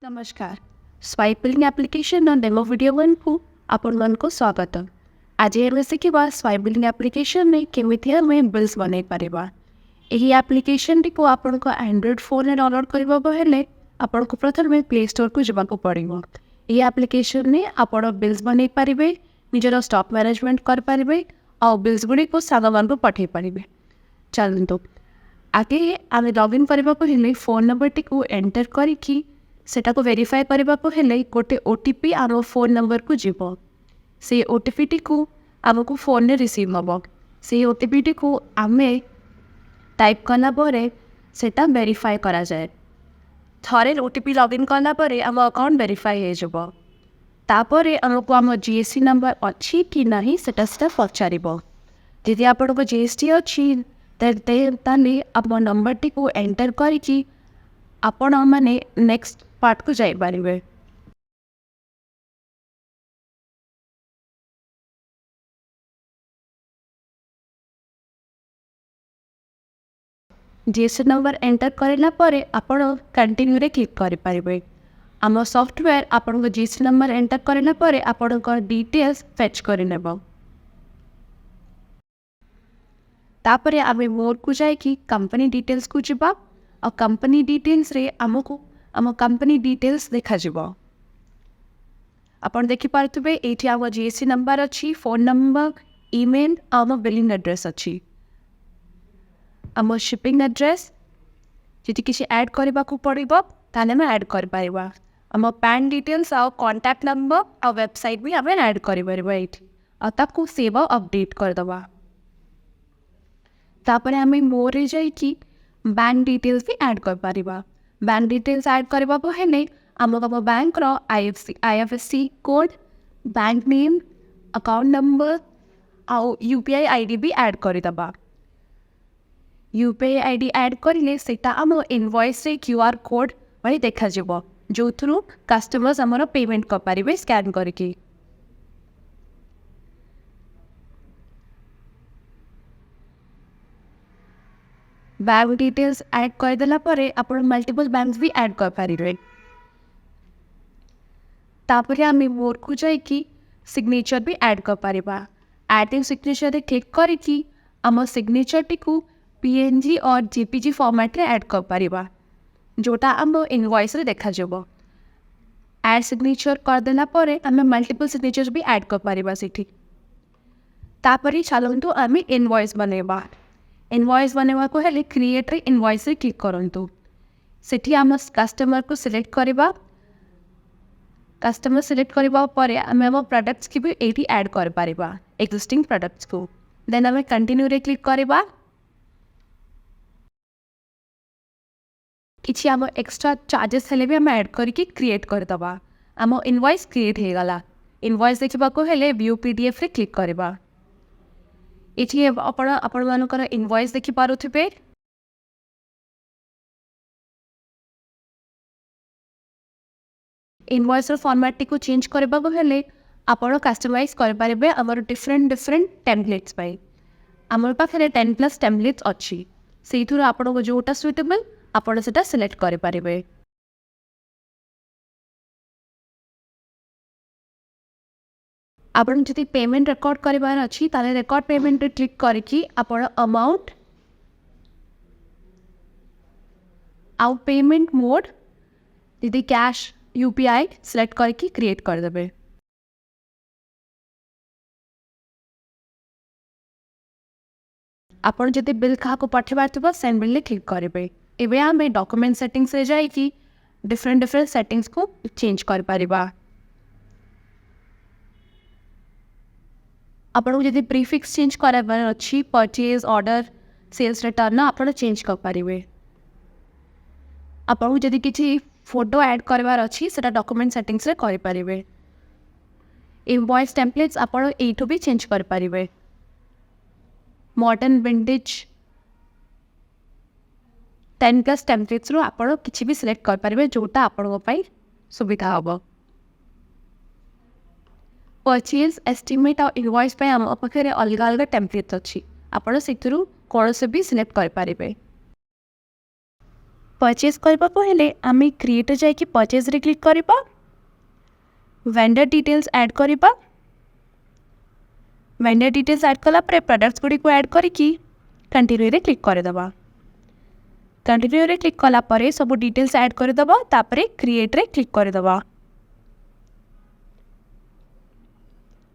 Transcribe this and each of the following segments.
नमस्कार swipe billing application और demo video one को आपण को स्वागत। आज आम शिखा स्वाइप बिलिंग एप्लिकेशन में केमिति आम बिल्स बन पारिबा। यही एप्लिकेशन टी को आपण को एंड्रॉइड फोन में डाउनलोड करने आपण को प्रथम प्ले स्टोर को जावाक पड़ो। यही एप्लिकेशन में आपण बिल्स बन पारे, निजर स्टॉक मैनेजमेंट करें और बिल्स गुड़ी को सांग मान पठे पारे। चलते आगे आम लॉगिन करने को हेले फोन नंबर टी को एंटर करके सेटा को वेरीफाई करने को हेले गोटे ओटीपी आम फोन नंबर को जीव। से ओटीपी टी को आमको फोन में रिसीव हम। से ओटीपी टी को आम टाइप कला सेटा वेरीफाई करा जाए। थरे ओटीपी लॉगिन कला आम अकाउंट वेरीफाई हो तापर आमको आम जीएसटी नंबर अच्छी कि नहीं सेटा पचार। यदि आपको जीएसटी अच्छी ताले आप नंबर टी को एंटर करके आपण मैंने नेक्स्ट पार्ट को जाई पारिबे। जीएसटी नंबर एंटर करला परे आपण कंटिन्यू रे क्लिक करि पारिबे। आम सॉफ्टवेयर आपण को जीएसटी नंबर एंटर करला परे आपण को डिटेल्स फेच करि नेबो। तापरे आमे मोर को जाय कि कंपनी डिटेल्स को जिबा और कंपनी डिटेल्स रे आमको आम कंपनी डिटेल्स देखा जीवो। आपण देखि पारथुबे एठी आम जीएसटी नंबर अच्छी, फोन नंबर, ईमेल, आम बिलिंग एड्रेस अच्छी, आम शिपिंग एड्रेस जदि किसी ऐड करबा को पड़िबो ताने हम ऐड कर पारिबा। आम पैन डिटेल्स और कांटेक्ट नंबर और वेबसाइट भी आम ऐड कर पारिबा एठी और ताको सेव अपडेट कर दबा। तापर आम मोर जाई कि बैंक डिटेल्स भी ऐड कर पारिबा। बैंक डिटेल्स ऐड करबा को हेले आमको बैंक रो IFSC code, bank name, account number और यूपीआई आईडी भी ऐड कर दबा। यूपीआई आईडी ऐड करले सेटा आम इनवॉइस रे क्यूआर कोड वाली देखा जिवो, जो थ्रू कस्टमर्स हमर पेमेंट कर पारिबे स्कैन करके। बैंक डिटेल्स ऐड कर देला परे आपण मल्टीपल बैंक्स भी ऐड कर पारिबे। तापर आम मोर को जाई कि सिग्नेचर भी ऐड कर पारिबा। ऐड सिग्नेचर रे क्लिक करके आम सिग्नेचर टी को पीएनजी और जेपीजी फॉर्मेट रे ऐड कर पारिबा, जोटा आम इनवॉइस रे देखा जिवो। ऐड सिग्नेचर कर देला परे आम मल्टीपल सिग्नेचर भी ऐड कर पारिबा सेठी। तापर चलंतु आम इनवॉइस बनेबा। इनवॉइस बनवा को हेले क्रिएट रे इनवॉइस रे क्लिक करंतु। सेठी आम कस्टमर को सिलेक्ट करबा। कस्टमर सिलेक्ट करबा परे आम हम प्रोडक्ट्स की भी एटी ऐड कर पारिबा, एक्जिस्टिंग प्रोडक्ट्स को। देन आम कंटिन्यू रे क्लिक करबा। किछि आम एक्स्ट्रा चार्जेस हेले भी आम ऐड करके क्रिएट कर दबा। आम इनवॉइस क्रिएट हे गला। इनवॉइस देखबा को हेले व्यू पीडीएफ रे क्लिक करबा। एठी आपण मानकर इनवॉइस देखि पारुथिबे। इनवॉइस फॉर्मेट को चेंज करबा को हेले आपण कस्टमाइज कर पारिबे हमर डिफरेंट टेम्पलेट्स पाई। हमर पाखरे 10+ टेम्पलेट्स अच्छी, सेथुर आपण को जोटा सुटेबल आपण सेटा सिलेक्ट कर पारिबे। आपण जदि पेमेंट रेकॉर्ड करबार अच्छी ताले रेकॉर्ड पेमेंट रे क्लिक करके आपण अमाउंट आउ पेमेंट मोड यदि कैश यूपीआई सिलेक्ट करके क्रिएट कर देबे। आपण जदि बिल का को पठेबार थिबो सेंड बिल ले क्लिक करेबे। एबे आम डॉक्यूमेंट सेटिंग्स रे जाई कि डिफरेंट सेटिंग्स को चेंज कर पारिबा। आपको जब प्रीफिक्स चेंज करार अच्छी परचेज ऑर्डर सेल्स रिटर्न आप चेंज कर पारे। आपको जब किसी फोटो ऐड करार अच्छी से डॉक्यूमेंट सेटिंग्स रे कर पारे। इनवॉइस टेम्पलेट्स आप एठू भी चेंज कर पारे। मॉडर्न विंटेज 10+ टेम्पलेट्स रो आप किसी भी सिलेक्ट कर पारे, जोटा आपण सुविधा हम। परचेज एस्टिमेट और इनवॉइस पे आम पाखे अलग अलग टेम्पलेट्स अच्छी, आपड़ से कौन से भी सिलेक्ट कर पारे। परचेज करबा को हेले आमे क्रिएट जाय कि परचेज रे क्लिक करबा वेंडर डिटेल्स ऐड करबा वेंडर डिटेल्स ऐड कला परे प्रोडक्ट्स गुडी को ऐड करिकी कंटिन्यू रे क्लिक कर दबा कंटिन्यू रे क्लिक कला परे सब डिटेल्स ऐड कर दबा तापरे क्रिएट रे क्लिक कर दबा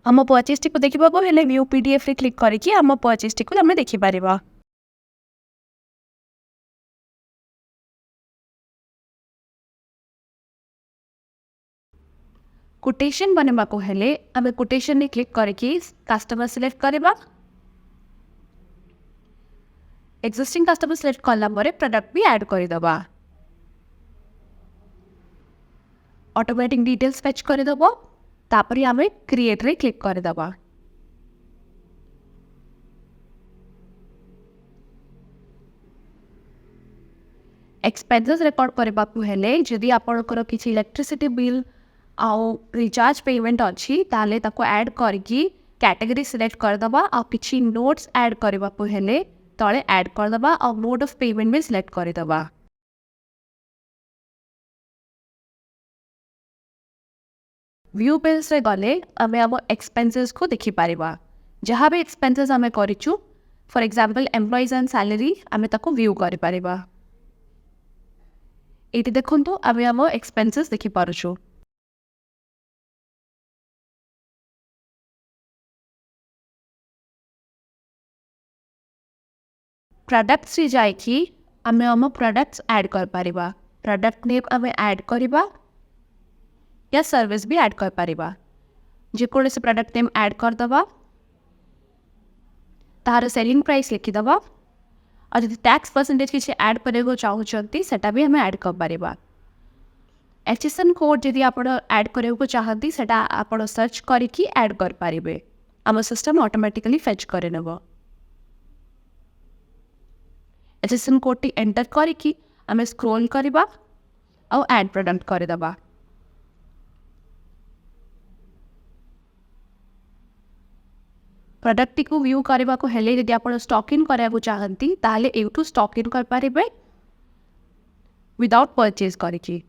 हम परचेज टी को देखिबा को हेले व्यू पीडीएफ रे क्लिक करिकी हम परचेज टी को हम देखि पारिबा कोटेशन बनवा को हेले आम कोटेशन ने क्लिक करके कस्टमर सिलेक्ट करबा एक्जिस्टिंग कस्टमर सिलेक्ट कला परे प्रोडक्ट भी ऐड कर दबा ऑटोमेटिक डिटेल्स फेच कर दबो तापरे आम क्रिएट रे क्लिक कर दबा एक्सपेंसेस रिकॉर्ड करबा को हेले जदी आपनकर किछि इलेक्ट्रिसिटी बिल आउ रिचार्ज पेमेंट अच्छी ताले ताको ऐड करके कैटेगरी सिलेक्ट कर दबा आ किछि नोट्स ऐड करबा को हेले तळे ऐड कर दबा आ मोड ऑफ पेमेंट भी सिलेक्ट कर दबा व्यू बिल्स रे गले आमे हम एक्सपेंसेस को देखि पारिबा जहाँ भी एक्सपेंसेस आमे करिचु for example employees and salary आमे ताको व्यू करि पारिबा एटी देखंतु आमे हम एक्सपेंसेस देखि पारुछु प्रोडक्ट्स रे जाय कि आमे हम प्रोडक्ट्स ऐड कर पारिबा प्रोडक्ट नेम आमे ऐड करिबा या सर्विस भी ऐड कर पारिबा जे कोन से प्रोडक्ट नेम ऐड कर दबा तार सेलिंग प्राइस लिखि दबा और जदि टैक्स परसेंटेज किछि ऐड करेगो चाहू चंती सेटा भी हमें ऐड कर पारिबा एचएसएन कोड जदि आपण ऐड करेगो चाहती सेटा आपण सर्च करिकि ऐड कर पारिबे हम सिस्टम ऑटोमेटिकली फेच करे नेबो एचएसएन कोड टी एंटर करिकि आमे स्क्रॉल करबा और ऐड प्रोडक्ट कर दबा प्रोडक्ट टी को व्यू करबा को हेले यदि आपण स्टॉक इन करबा चाहंती ताले एटू स्टॉक इन कर पारिबे विदाउट परचेज करिकि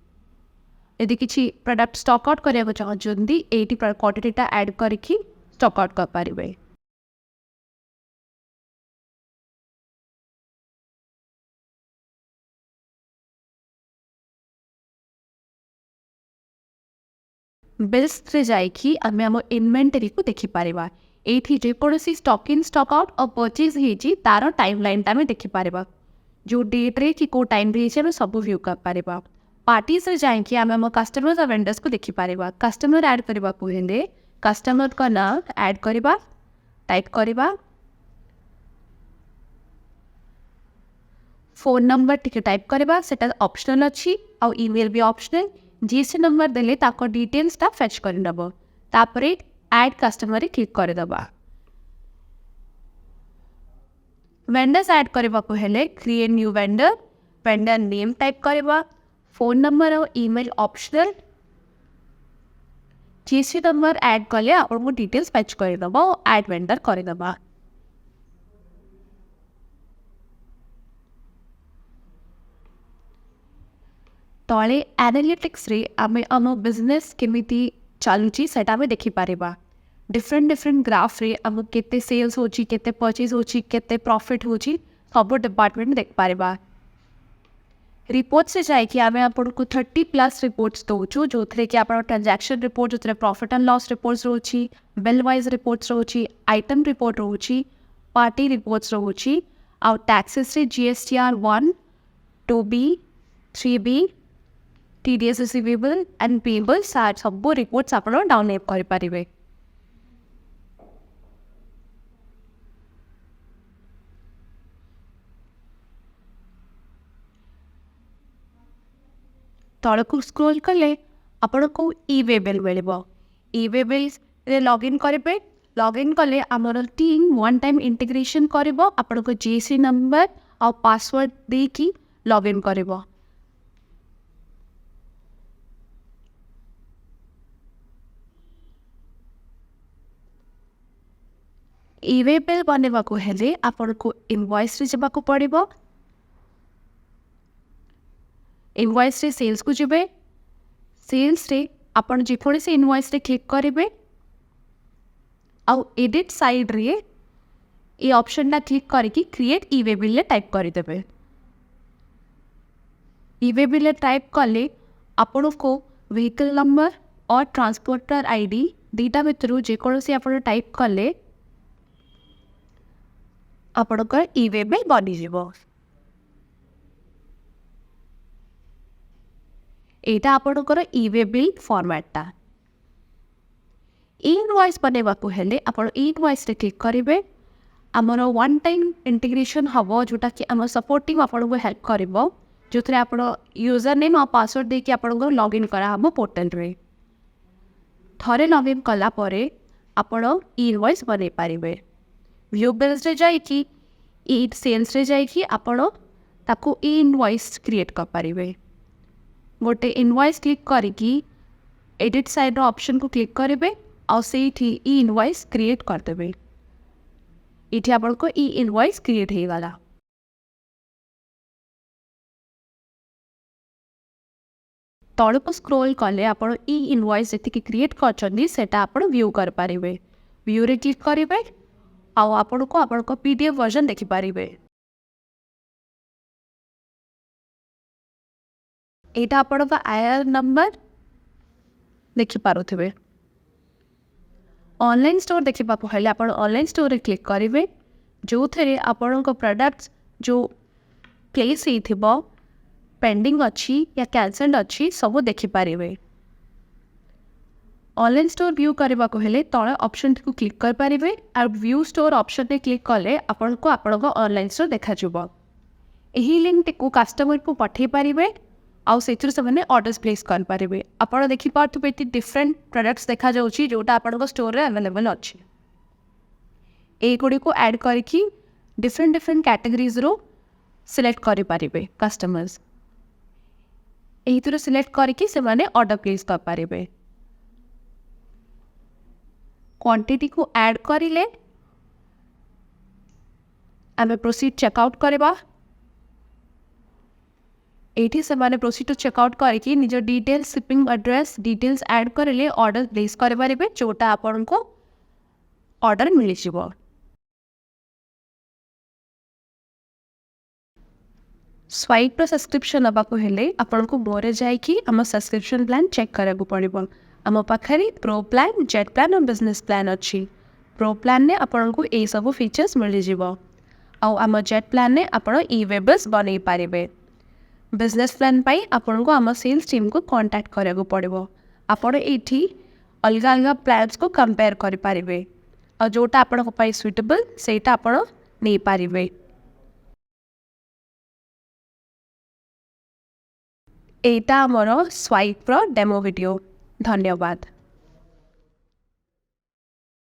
यदि किछि प्रोडक्ट स्टॉक आउट करबा चाहंती एटी क्वांटिटीटा ऐड करिकि स्टॉक आउट कर पारिबे बिल्स रे जाय कि आमे हम इन्वेंटरी को देखि पारिबा एठी जे कोनसी स्टॉक इन स्टॉक आउट और परचेज हेची तार टाइमलाइन ता में देखि पारिबा जो डेट रे कि को टाइम रे हम सब व्यू कर पारिबा पार्टीज रे जाय कि आमे हम कस्टमर्स और वेंडर्स को देखि पारिबा कस्टमर ऐड करबा को हेले कस्टमर का नाम ऐड करबा टाइप करबा फोन नंबर टिके टाइप करबा सेटा ऑप्शनल अछि और ईमेल भी ऑप्शनल जीएसटी नंबर देले ताको डिटेल्स ता फेच कर नबो तापरे ऐड कस्टमर रे क्लिक कर दबा वेंडर्स ऐड करबा को हेले create new vendor vendor name type करबा फोन नंबर और email optional GST number add करले आपन को डिटेल्स फेच कर दबा और ऐड वेंडर कर दबा तले एनालिटिक्स रे आमे आम बिजनेस केमिति चालुची सेटा में देखि पारिबा डिफरेंट डिफरेंट ग्राफ रे आम केते सेल्स होची केते परचेज होची केते प्रॉफिट होची सब डिपार्टमेंट देख पारिबा रिपोर्ट्स से जाए कि आमे आपन को 30+ रिपोर्ट्स दोचु जो थरे कि आपन ट्रांजैक्शन रिपोर्ट जो थरे प्रॉफिट एंड लॉस रिपोर्ट्स रोची बिल वाइज रिपोर्ट्स रोची आइटम रिपोर्ट रोची पार्टी रिपोर्ट्स रोची और टैक्सेस रे GSTR 1 2B 3B TDS receivable and payable सार सब रिपोर्ट्स आप डाउनलोड कर पारिबे तलक स्क्रॉल कले आपण को ई-वे बिल मिलबो ई-वे बिल रे लॉगिन करेबे लॉगिन कले हमर टीम वन टाइम इंटीग्रेशन करबो आपण को जीएसटी नंबर और पासवर्ड दे की लॉगिन करबो ई-वे बिल बनवा को हेले आपण को इनवॉइस रे जबा को पड़िबो इनवॉइस रे सेल्स को जिबे सेल्स रे आपण जेकोसी से इनवॉइस रे क्लिक करेंगे आउ एडिट साइड रे ये ऑप्शन ना क्लिक करके क्रिएट ई वे बिल टाइप करदेवे। ई वे बिल टाइप कले आपण को व्हीकल नंबर और ट्रांसपोर्टर आईडी दीटा भितर जेकोसी आप टाइप कले आपणकर ई वे बिल बनीजिव। एटा आपणकर ई वे बिल फॉर्मेटटा इनवॉइस बनवाक हेले आपण इनवॉइस रे क्लिक करेंगे आमर वन टाइम इंटीग्रेशन हम जोटा कि आम सपोर्ट टीम आपन को हेल्प कर जो थे आप यूजर नेम और पासवर्ड देके आपन लॉगिन कराम पोर्टल रे थरे लॉगिन कलापर आपण इनवॉइस बन पारे व्यू बिल्स रे जाइकी ई सेल्स रे जाइकी आपण ताकू इनवॉइस क्रिएट कर पारे। गोटे इनवॉइस क्लिक करिकी एडिट साइड ऑप्शन को क्लिक करेंगे और से ई इनवॉइस क्रिएट करदेवे। ये आपन को ई इनवॉइस क्रिएट हो गला। तल को स्क्रोल कले आपन ई इनवॉइस जी क्रिएट कर व्यू कर पारे। व्यू रे क्लिक करेंगे आउ आपन को पीडीएफ वर्जन देखि पारे। एटा आपन का आईआर नंबर देखि पारुथिबे। ऑनलाइन स्टोर देखा हेल्ले आप ऑनलाइन स्टोर रे क्लिक करेंगे जो थे आपण प्रोडक्ट्स जो प्लेस हो पेंडिंग अच्छी या कैंसल्ड अच्छी सब देखिपारे। ऑनलाइन स्टोर व्यू करने को हेले तले ऑप्शन को क्लिक कर पारे और व्यू स्टोर ऑप्शन रे क्लिक कले आपण ऑनलाइन स्टोर देखा यही लिंक को कस्टमर को पठे पारे आउ से ऑर्डर्स प्लेस कर पारे। आपड़ देखिपे डिफरेंट प्रोडक्ट्स देखा जाउची जोटा आपन स्टोर रे अवेलेबल अच्छी एगुड़ी को ऐड करके different different categories row select करि पारिबे। कस्टमर्स एही सिलेक्ट करके से माने ऑर्डर प्लेस कर पारिबे। क्वांटिटी को ऐड करिले आमे प्रोसीड चेकआउट करबा। एठी से माने प्रोसीड टू चेकआउट करके निज details shipping address details add करेले ऑर्डर प्लेस कर पारिबे जोटा आपन को ऑर्डर मिल जिवो। स्वाइप रो सब्सक्रिप्शन नबाको हेले आपन को मोरे जाइकी आम सब्सक्रिप्शन प्लान चेक करा को पड़िबो। आम पाखरे प्रो प्लान जेट प्लान और बिजनेस प्लान अच्छी। प्रो प्लान ने आपन को ए सब फीचर्स मिल जिवो आउ आम जेट प्लान ने आपन ई वे बिल्स बनै पारिबे। बिजनेस प्लान पाई आपन को आम सेल्स टीम को कांटेक्ट करा को पड़िबो। आपन एठी अलग अलग प्लान्स को कंपेयर कर पारिबे और जोटा आपन को पाई सुइटेबल सेटा आपन नै पारिबे। एटा आमर स्वाइप रो डेमो वीडियो। धन्यवाद।